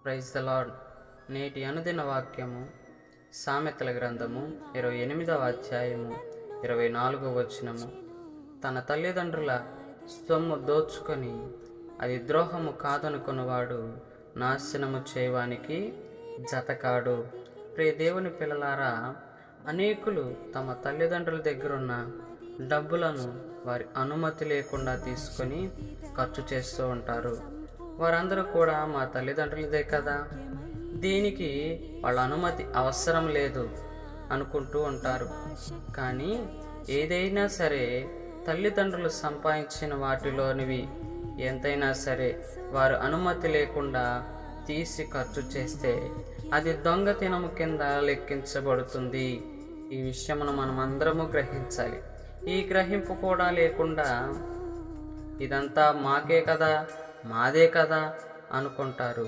Praise the lord. నేటి అనుదిన వాక్యము సామెతల గ్రంథము 28వ అధ్యాయము 24వ వచనము. తన తల్లిదండ్రుల సొమ్ము దోచుకొని అది ద్రోహము కాదనుకున్నవాడు నాశనము చేయవానికి జతకాడు. ప్రియ దేవుని పిల్లలారా, అనేకులు తమ తల్లిదండ్రుల దగ్గరున్న డబ్బులను వారి అనుమతి లేకుండా తీసుకొని ఖర్చు చేస్తూ ఉంటారు. వారందరూ కూడా మా తల్లిదండ్రులదే కదా, దీనికి వాళ్ళ అనుమతి అవసరం లేదు అనుకుంటూ ఉంటారు. కానీ ఏదైనా సరే తల్లిదండ్రులు సంపాదించిన వాటిలోనివి ఎంతైనా సరే వారు అనుమతి లేకుండా తీసి ఖర్చు చేస్తే అది దొంగతనము కింద లెక్కించబడుతుంది. ఈ విషయమును మనం అందరము గ్రహించాలి. ఈ గ్రహింపు కూడా లేకుండా ఇదంతా మాకే కదా, మాదే కదా అనుకుంటారు.